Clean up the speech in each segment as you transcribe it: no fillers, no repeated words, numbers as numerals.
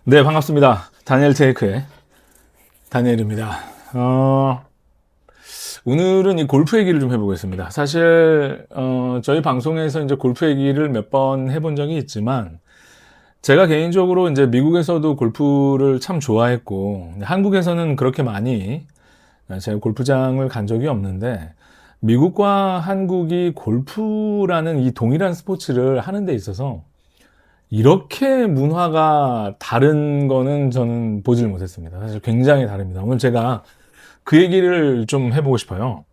네, 반갑습니다. 다니엘 테이크의 다니엘입니다. 오늘은 이 골프 얘기를 좀 해보겠습니다. 사실, 저희 방송에서 이제 골프 얘기를 몇 번 해본 적이 있지만, 제가 개인적으로 이제 미국에서도 골프를 참 좋아했고, 한국에서는 그렇게 많이 제가 골프장을 간 적이 없는데, 미국과 한국이 골프라는 이 동일한 스포츠를 하는 데 있어서 이렇게 문화가 다른 거는 저는 보질 못했습니다. 사실 굉장히 다릅니다. 오늘 제가 그 얘기를 좀 해보고 싶어요.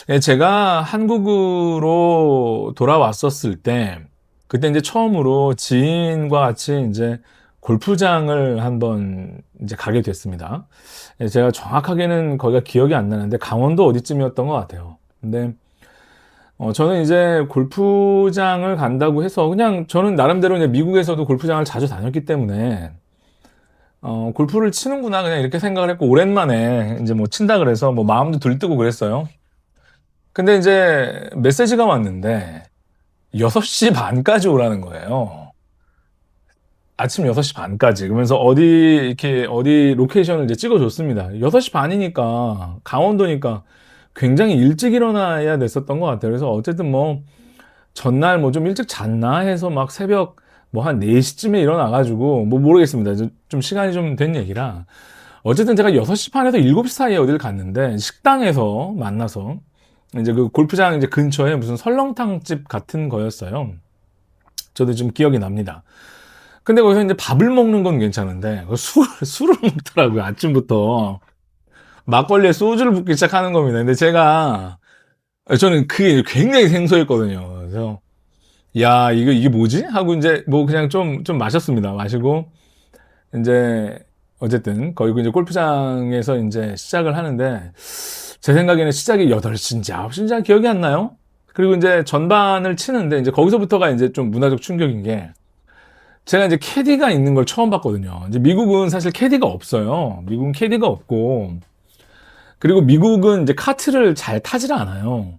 예, 제가 한국으로 돌아왔었을 때, 그때 이제 처음으로 지인과 같이 이제 골프장을 한번 이제 가게 됐습니다. 예, 제가 정확하게는 거기가 기억이 안 나는데 강원도 어디쯤이었던 것 같아요. 근데 저는 이제 골프장을 간다고 해서 그냥 저는 나름대로 이제 미국에서도 골프장을 자주 다녔기 때문에 골프를 치는구나 그냥 이렇게 생각을 했고 오랜만에 이제 뭐 친다 그래서 뭐 마음도 들뜨고 그랬어요. 근데 이제 메시지가 왔는데 6시 반까지 오라는 거예요. 아침 6시 반까지. 그러면서 어디 이렇게 어디 로케이션을 이제 찍어줬습니다. 6시 반이니까 강원도니까 굉장히 일찍 일어나야 됐었던 것 같아요. 그래서 어쨌든 뭐 전날 뭐 좀 일찍 잤나 해서 막 새벽 뭐 한 4시쯤에 일어나가지고 뭐 모르겠습니다. 좀 시간이 좀 된 얘기라. 어쨌든 제가 6시 반에서 7시 사이에 어디를 갔는데 식당에서 만나서 이제 그 골프장 이제 근처에 무슨 설렁탕 집 같은 거였어요. 저도 좀 기억이 납니다. 근데 거기서 이제 밥을 먹는 건 괜찮은데 술을 먹더라고요. 아침부터 막걸리에 소주를 붓기 시작하는 겁니다. 근데 저는 그게 굉장히 생소했거든요. 그래서 야, 이게 뭐지? 하고 이제 뭐 그냥 좀 마셨습니다. 마시고, 이제, 어쨌든, 거기 이제 골프장에서 이제 시작을 하는데, 제 생각에는 시작이 8시인지 9시인지 기억이 안 나요? 그리고 이제 전반을 치는데, 이제 거기서부터가 이제 좀 문화적 충격인 게, 제가 이제 캐디가 있는 걸 처음 봤거든요. 이제 미국은 사실 캐디가 없어요. 미국은 캐디가 없고, 그리고 미국은 이제 카트를 잘 타질 않아요.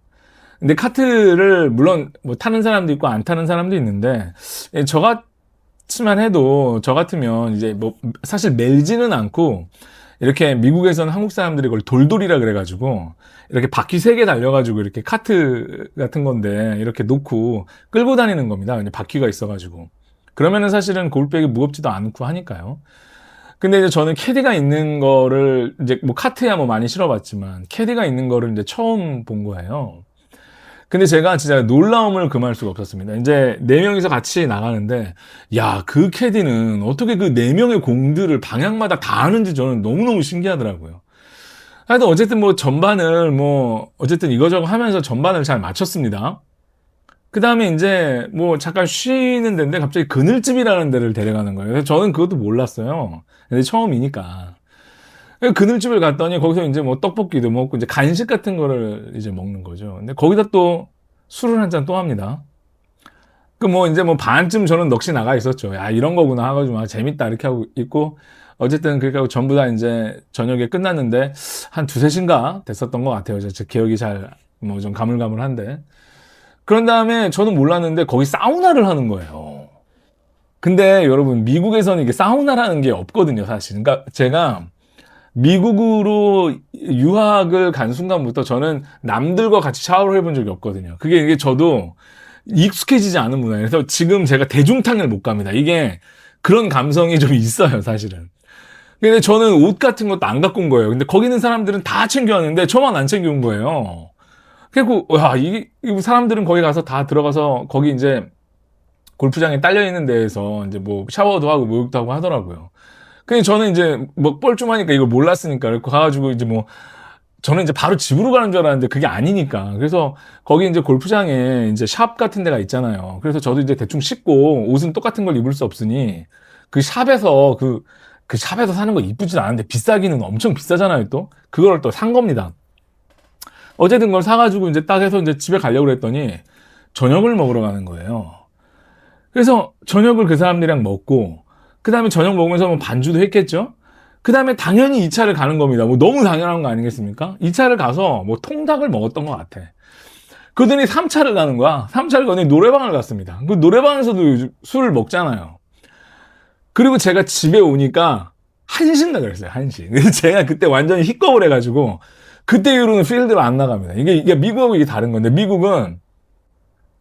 근데 카트를 물론 뭐 타는 사람도 있고 안 타는 사람도 있는데 예, 저 같지만 해도 저 같으면 이제 뭐 사실 멜지는 않고 이렇게 미국에서는 한국 사람들이 그걸 돌돌이라 그래가지고 이렇게 바퀴 3개 달려가지고 이렇게 카트 같은 건데 이렇게 놓고 끌고 다니는 겁니다. 그냥 바퀴가 있어가지고 그러면은 사실은 골백이 무겁지도 않고 하니까요. 근데 이제 저는 캐디가 있는 거를 이제 뭐 카트야 뭐 많이 실어봤지만 캐디가 있는 거를 이제 처음 본 거예요. 근데 제가 진짜 놀라움을 금할 수가 없었습니다. 이제 4명이서 같이 나가는데, 야, 그 캐디는 어떻게 그 4명의 공들을 방향마다 다 아는지 저는 너무너무 신기하더라고요. 하여튼 어쨌든 뭐 전반을 뭐, 어쨌든 이거저거 하면서 전반을 잘 마쳤습니다. 그 다음에 이제 뭐 잠깐 쉬는 데인데 갑자기 그늘집이라는 데를 데려가는 거예요. 그래서 저는 그것도 몰랐어요. 근데 처음이니까. 그늘집을 갔더니 거기서 이제 뭐 떡볶이도 먹고 이제 간식 같은 거를 이제 먹는 거죠. 근데 거기다 또 술을 한 잔 또 합니다. 그 뭐 이제 뭐 반쯤 저는 넋이 나가 있었죠. 야, 이런 거구나 하가지고 막 재밌다 이렇게 하고 있고 어쨌든 그렇게 하고 전부 다 이제 저녁에 끝났는데 한 2, 3시인가 됐었던 것 같아요. 제 기억이 잘 뭐 좀 가물가물한데. 그런 다음에 저는 몰랐는데 거기 사우나를 하는 거예요. 근데 여러분 미국에서는 이게 사우나라는 게 없거든요, 사실. 그러니까 제가 미국으로 유학을 간 순간부터 저는 남들과 같이 샤워를 해본 적이 없거든요. 그게 이게 저도 익숙해지지 않은 문화예요. 그래서 지금 제가 대중탕을 못 갑니다. 이게 그런 감성이 좀 있어요, 사실은. 근데 저는 옷 같은 것도 안 갖고 온 거예요. 근데 거기 있는 사람들은 다 챙겨왔는데 저만 안 챙겨온 거예요. 그리고 와, 이 사람들은 거기 가서 다 들어가서 거기 이제 골프장에 딸려 있는 데에서 이제 뭐 샤워도 하고 목욕도 하고 하더라고요. 근데 저는 이제 뭐 뻘쭘하니까 이걸 몰랐으니까 그래고 가가지고 이제 뭐 저는 이제 바로 집으로 가는 줄 알았는데 그게 아니니까 그래서 거기 이제 골프장에 이제 샵 같은 데가 있잖아요. 그래서 저도 이제 대충 씻고 옷은 똑같은 걸 입을 수 없으니 그 샵에서 그 샵에서 사는 거 이쁘진 않은데 비싸기는 엄청 비싸잖아요 또 그걸 또 산 겁니다. 어쨌든 그걸 사가지고 이제 딱 해서 이제 집에 가려고 그랬더니 저녁을 먹으러 가는 거예요. 그래서 저녁을 그 사람들이랑 먹고 그 다음에 저녁 먹으면서 뭐 반주도 했겠죠. 그 다음에 당연히 2차를 가는 겁니다. 뭐 너무 당연한 거 아니겠습니까? 2차를 가서 뭐 통닭을 먹었던 것 같아. 그러더니 3차를 가는 거야. 3차를 가더니 노래방을 갔습니다. 그 노래방에서도 술을 먹잖아요. 그리고 제가 집에 오니까 한신나 그랬어요, 한신. 그래서 제가 그때 완전히 힙겁을 해가지고, 그때 이후로는 필드를 안 나갑니다. 이게 미국하고 이게 다른 건데, 미국은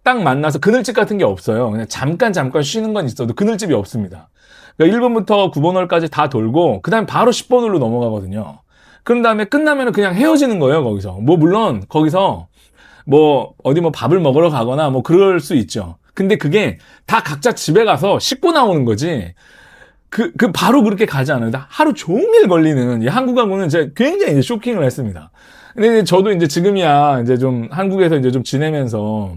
딱 만나서 그늘집 같은 게 없어요. 그냥 잠깐 쉬는 건 있어도 그늘집이 없습니다. 그러니까 1번부터 9번홀까지 다 돌고, 그 다음에 바로 10번홀로 넘어가거든요. 그런 다음에 끝나면 그냥 헤어지는 거예요, 거기서. 뭐, 물론, 거기서, 뭐, 어디 뭐 밥을 먹으러 가거나 뭐 그럴 수 있죠. 근데 그게 다 각자 집에 가서 씻고 나오는 거지. 바로 그렇게 가지 않아요. 하루 종일 걸리는, 이 한국하고는 제가 굉장히 이제 쇼킹을 했습니다. 근데 이제 저도 이제 지금이야, 이제 좀 한국에서 이제 좀 지내면서,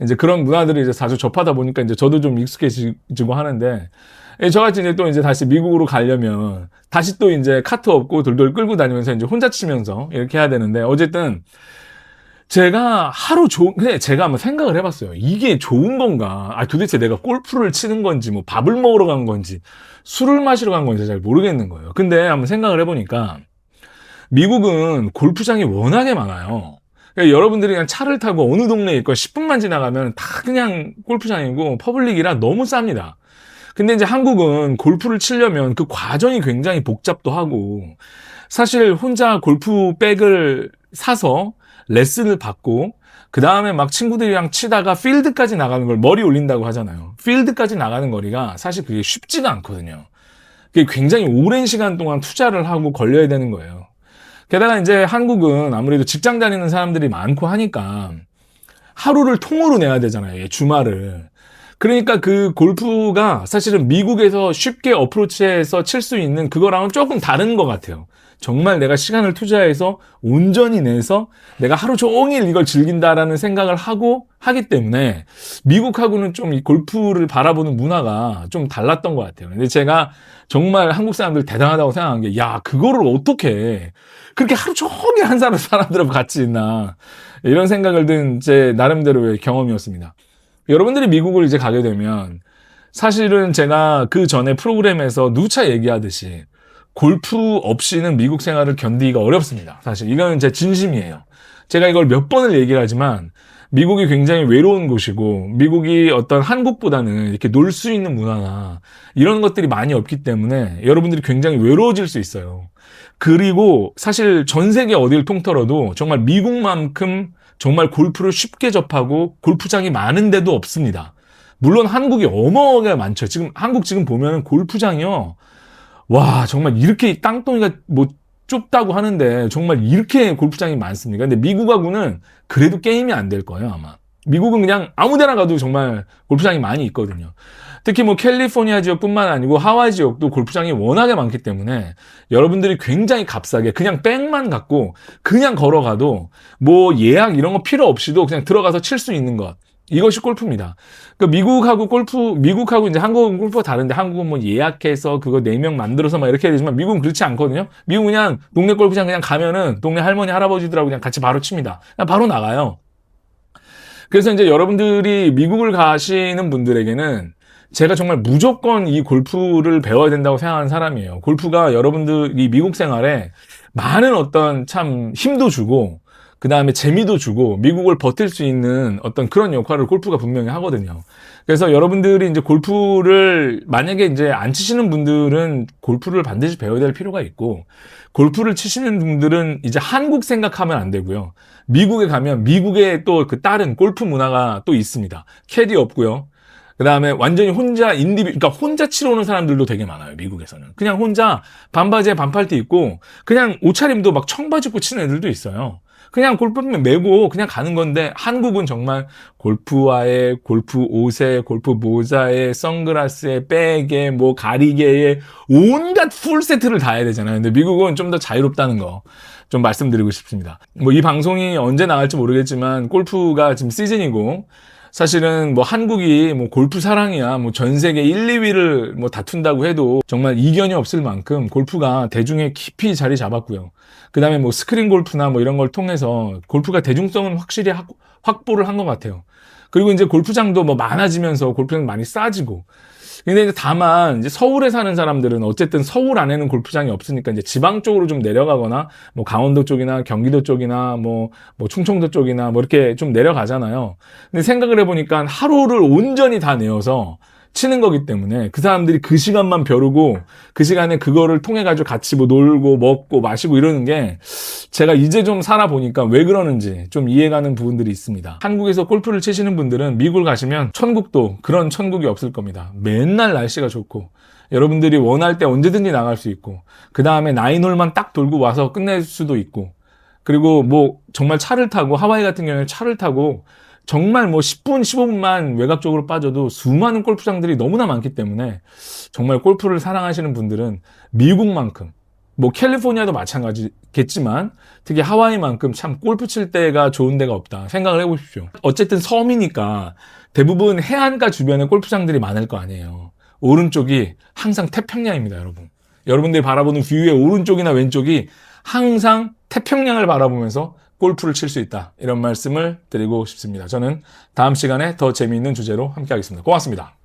이제 그런 문화들을 이제 자주 접하다 보니까 이제 저도 좀 익숙해지고 하는데, 저같이 이제 또 이제 다시 미국으로 가려면, 다시 또 이제 카트 없고 돌돌 끌고 다니면서 이제 혼자 치면서 이렇게 해야 되는데, 어쨌든, 제가 근데 제가 한번 생각을 해봤어요. 이게 좋은 건가? 도대체 내가 골프를 치는 건지, 뭐 밥을 먹으러 간 건지, 술을 마시러 간 건지 잘 모르겠는 거예요. 근데 한번 생각을 해보니까, 미국은 골프장이 워낙에 많아요. 그러니까 여러분들이 그냥 차를 타고 어느 동네에 있고 10분만 지나가면 다 그냥 골프장이고 퍼블릭이라 너무 쌉니다. 근데 이제 한국은 골프를 치려면 그 과정이 굉장히 복잡도 하고, 사실 혼자 골프백을 사서 레슨을 받고, 그 다음에 막 친구들이랑 치다가 필드까지 나가는 걸 머리 올린다고 하잖아요. 필드까지 나가는 거리가 사실 그게 쉽지가 않거든요. 그게 굉장히 오랜 시간 동안 투자를 하고 걸려야 되는 거예요. 게다가 이제 한국은 아무래도 직장 다니는 사람들이 많고 하니까 하루를 통으로 내야 되잖아요. 주말을. 그러니까 그 골프가 사실은 미국에서 쉽게 어프로치해서 칠 수 있는 그거랑은 조금 다른 것 같아요. 정말 내가 시간을 투자해서 온전히 내서 내가 하루 종일 이걸 즐긴다라는 생각을 하기 때문에 미국하고는 좀 이 골프를 바라보는 문화가 좀 달랐던 것 같아요. 근데 제가 정말 한국 사람들 대단하다고 생각한 게, 야, 그거를 어떻게 그렇게 하루 종일 한 사람들하고 같이 있나, 이런 생각을 든 제 나름대로의 경험이었습니다. 여러분들이 미국을 이제 가게 되면 사실은 제가 그 전에 프로그램에서 누차 얘기하듯이 골프 없이는 미국 생활을 견디기가 어렵습니다. 사실 이건 제 진심이에요. 제가 이걸 몇 번을 얘기를 하지만 미국이 굉장히 외로운 곳이고, 미국이 어떤 한국보다는 이렇게 놀 수 있는 문화나 이런 것들이 많이 없기 때문에 여러분들이 굉장히 외로워질 수 있어요. 그리고 사실 전 세계 어딜 통틀어도 정말 미국만큼 정말 골프를 쉽게 접하고 골프장이 많은 데도 없습니다. 물론 한국이 어마어마하게 많죠. 한국 보면은 골프장이요, 와, 정말 이렇게 땅덩이가 뭐 좁다고 하는데 정말 이렇게 골프장이 많습니까? 근데 미국하고는 그래도 게임이 안 될 거예요, 아마. 미국은 그냥 아무 데나 가도 정말 골프장이 많이 있거든요. 특히 뭐 캘리포니아 지역뿐만 아니고 하와이 지역도 골프장이 워낙에 많기 때문에 여러분들이 굉장히 값싸게 그냥 백만 갖고 그냥 걸어가도 뭐 예약 이런 거 필요 없이도 그냥 들어가서 칠 수 있는 것. 이것이 골프입니다. 그러니까 미국하고 이제 한국은 골프가 다른데, 한국은 뭐 예약해서 그거 4명 만들어서 막 이렇게 해야 되지만 미국은 그렇지 않거든요. 미국은 그냥 동네 골프장 그냥 가면은 동네 할머니, 할아버지들하고 그냥 같이 바로 칩니다. 그냥 바로 나가요. 그래서 이제 여러분들이 미국을 가시는 분들에게는 제가 정말 무조건 이 골프를 배워야 된다고 생각하는 사람이에요. 골프가 여러분들이 미국 생활에 많은 어떤 참 힘도 주고, 그 다음에 재미도 주고, 미국을 버틸 수 있는 어떤 그런 역할을 골프가 분명히 하거든요. 그래서 여러분들이 이제 골프를 만약에 이제 안 치시는 분들은 골프를 반드시 배워야 될 필요가 있고, 골프를 치시는 분들은 이제 한국 생각하면 안 되고요. 미국에 가면 미국의 또 그 다른 골프 문화가 또 있습니다. 캐디 없고요. 그 다음에 완전히 그러니까 혼자 치러 오는 사람들도 되게 많아요, 미국에서는. 그냥 혼자 반바지에 반팔티 입고, 그냥 옷차림도 막 청바지 입고 치는 애들도 있어요. 그냥 골프면 메고 그냥 가는 건데, 한국은 정말 골프화에, 골프 옷에, 골프 모자에, 선글라스에, 백에, 뭐 가리개에 온갖 풀 세트를 다 해야 되잖아요. 근데 미국은 좀 더 자유롭다는 거 좀 말씀드리고 싶습니다. 뭐 이 방송이 언제 나갈지 모르겠지만 골프가 지금 시즌이고, 사실은 뭐 한국이 뭐 골프 사랑이야 뭐 전 세계 1, 2위를 뭐 다툰다고 해도 정말 이견이 없을 만큼 골프가 대중에 깊이 자리 잡았고요. 그 다음에 뭐 스크린 골프나 뭐 이런 걸 통해서 골프가 대중성은 확실히 확보를 한 것 같아요. 그리고 이제 골프장도 뭐 많아지면서 골프장 많이 싸지고. 근데 이제 다만 이제 서울에 사는 사람들은 어쨌든 서울 안에는 골프장이 없으니까 이제 지방 쪽으로 좀 내려가거나 뭐 강원도 쪽이나 경기도 쪽이나 뭐 충청도 쪽이나 뭐 이렇게 좀 내려가잖아요. 근데 생각을 해보니까 하루를 온전히 다 내어서 치는 거기 때문에 그 사람들이 그 시간만 벼르고 그 시간에 그거를 통해 가지고 같이 뭐 놀고 먹고 마시고 이러는 게 제가 이제 좀 살아보니까 왜 그러는지 좀 이해가는 부분들이 있습니다. 한국에서 골프를 치시는 분들은 미국을 가시면 천국도 그런 천국이 없을 겁니다. 맨날 날씨가 좋고 여러분들이 원할 때 언제든지 나갈 수 있고 그 다음에 나인홀만 딱 돌고 와서 끝낼 수도 있고 그리고 뭐 정말 차를 타고 하와이 같은 경우에 차를 타고 정말 뭐 10분, 15분만 외곽 쪽으로 빠져도 수많은 골프장들이 너무나 많기 때문에 정말 골프를 사랑하시는 분들은 미국만큼 뭐 캘리포니아도 마찬가지겠지만 특히 하와이만큼 참 골프 칠 때가 좋은 데가 없다 생각을 해보십시오. 어쨌든 섬이니까 대부분 해안가 주변에 골프장들이 많을 거 아니에요. 오른쪽이 항상 태평양입니다, 여러분. 여러분들이 바라보는 뷰의 오른쪽이나 왼쪽이 항상 태평양을 바라보면서 골프를 칠 수 있다. 이런 말씀을 드리고 싶습니다. 저는 다음 시간에 더 재미있는 주제로 함께 하겠습니다. 고맙습니다.